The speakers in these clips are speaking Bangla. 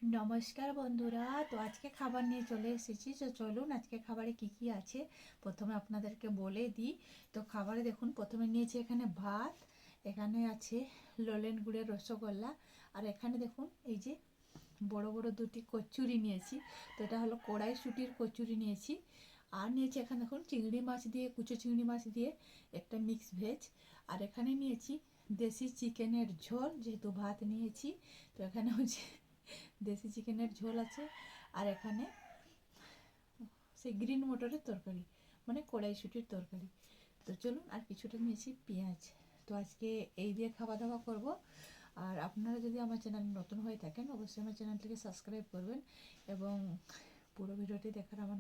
নমস্কার বন্ধুরা, তো আজকে খাবার নিয়ে চলে এসেছি। তো চলুন আজকে খাবারে কি কি আছে প্রথমে আপনাদেরকে বলে দিই। তো খাবারে দেখুন, প্রথমে নিয়েছি এখানে ভাত, এখানে আছে ললেন গুড়ের রসগোল্লা, আর এখানে দেখুন এই যে বড় বড় দুটি কচুরি নিয়েছি। তো এটা হলো কড়াইশুঁটির কচুরি নিয়েছি। আর নিয়েছি এখানে দেখুন চিংড়ি মাছ দিয়ে, কুচো চিংড়ি মাছ দিয়ে একটা মিক্স ভেজ। আর এখানে নিয়েছি দেশি চিকেনের ঝোল, যেহেতু ভাত নিয়েছি তো এখানে হচ্ছে দেশি চিকেনের ঝোল আছে। আর এখানে সেই গ্রিন মটরের তরকারি, মানে কড়াইশুঁটির তরকারি। তো চলুন, আর কিছুটা নিয়েছি পেঁয়াজ। তো আজকে এই দিয়ে খাওয়া দাওয়া করব। আর আপনারা যদি আমার চ্যানেল নতুন হয়ে থাকেন, অবশ্যই আমার চ্যানেলটিকে সাবস্ক্রাইব করবেন এবং পুরো ভিডিওটি দেখার আমার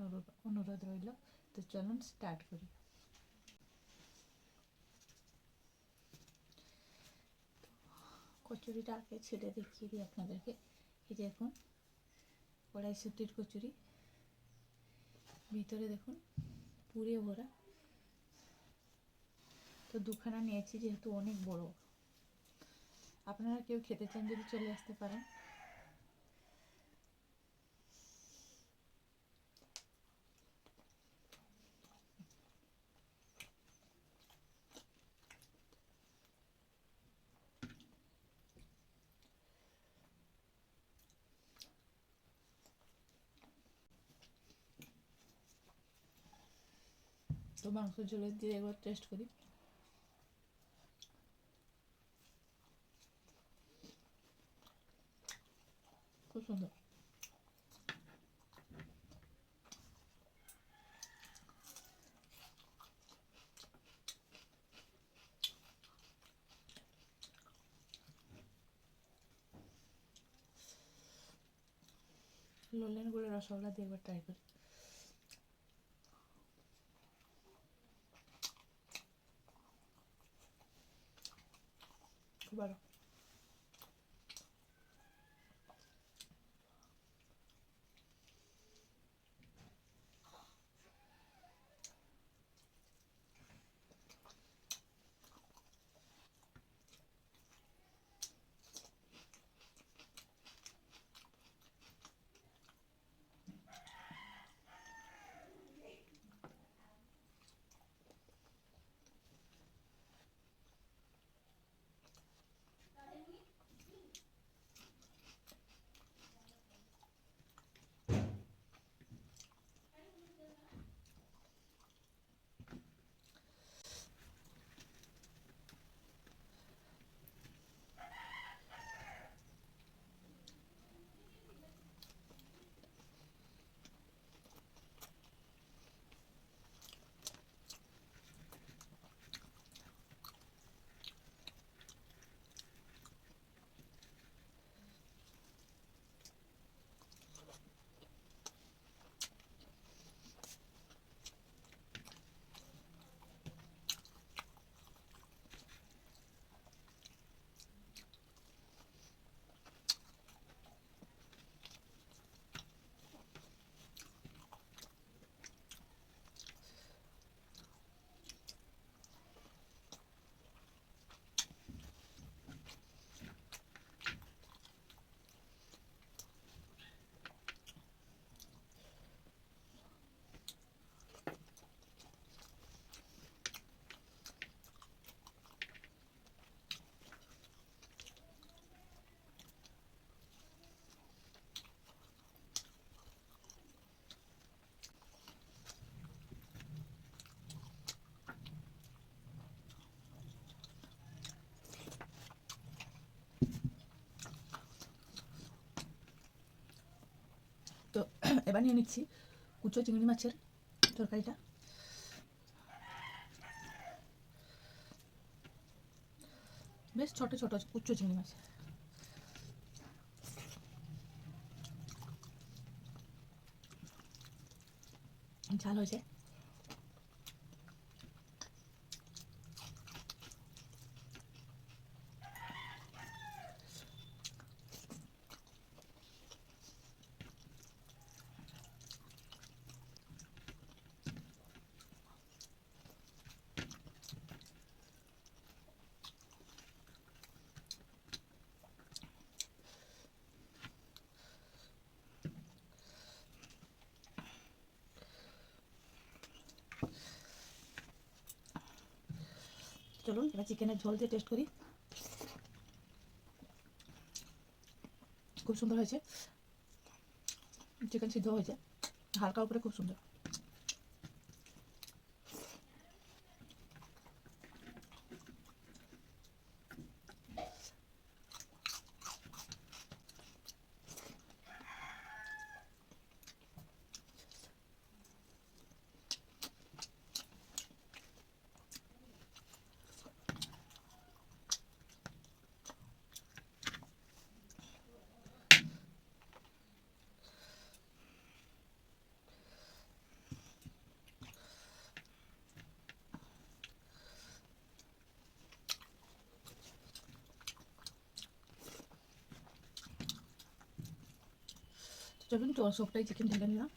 অনুরোধ রইল। তো চলুন স্টার্ট করি। কচুরিটা আগে ছেড়ে দেখিয়ে দিই আপনাদেরকে। এই যে দেখুন কড়াইশুঁটির কচুরি, ভিতরে দেখুন পুরে ভরা। তো দুখানা নিয়েছি যেহেতু অনেক বড়। আপনারা কেউ খেতে চান যদি চলে আসতে পারেন। তো মাংস ঝোলের দিয়ে একবার টেস্ট করি। খুব সুন্দর। ললেন গুড়ের রসগোল্লা দিয়ে একবার ট্রাই করি। খুব ভালো। তো এবার নিয়ে নিচ্ছি কুচো চিংড়ি মাছের তরকারিটা। বেশ ছোট ছোট কুচো চিংড়ি মাছ। ঝাল হয়েছে। চলুন এবার চিকেনের ঝোল দিয়ে টেস্ট করি। খুব সুন্দর হয়েছে, চিকেন সিদ্ধ হয়েছে হালকা উপরে, খুব সুন্দর। চলুন সবটাই চিকেন ঢেলে নিলাম।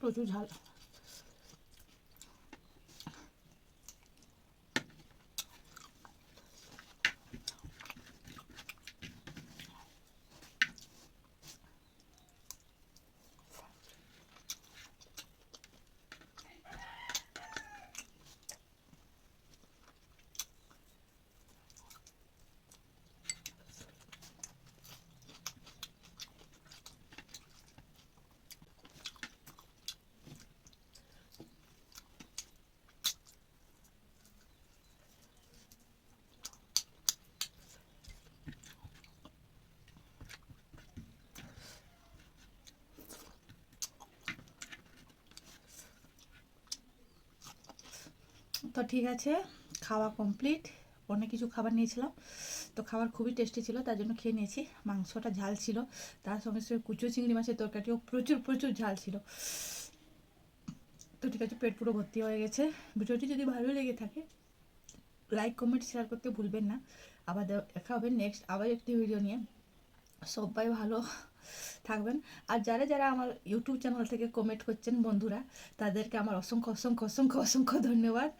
প্রচুর ঝাল। তো ঠিক আছে, খাওয়া কমপ্লিট। অনেক কিছু খাবার নিয়েছিলাম, তো খাবার খুবই টেস্টি ছিল, তার জন্য খেয়ে নিয়েছি। মাংসটা ঝাল ছিল, তার সঙ্গে সঙ্গে কুচো চিংড়ি মাছের তরকারিও প্রচুর প্রচুর ঝাল ছিল। তো ঠিক আছে, পেট পুরো ভর্তি হয়ে গেছে। ভিডিওটি যদি ভালো লেগে থাকে লাইক কমেন্ট শেয়ার করতে ভুলবেন না। আবার দেখা হবে নেক্সট আবার একটি ভিডিও নিয়ে। সবাই ভালো থাকবেন। আর যারা যারা আমার ইউটিউব চ্যানেল থেকে কমেন্ট করছেন বন্ধুরা, তাদেরকে আমার অসংখ্য অসংখ্য অসংখ্য অসংখ্য ধন্যবাদ।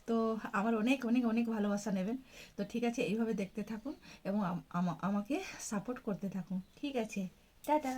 তো আমার অনেক অনেক অনেক ভালোবাসা নেবেন। তো ঠিক আছে, এইভাবে দেখতে থাকুন এবং আমাকে সাপোর্ট করতে থাকুন। ঠিক আছে, টাটা।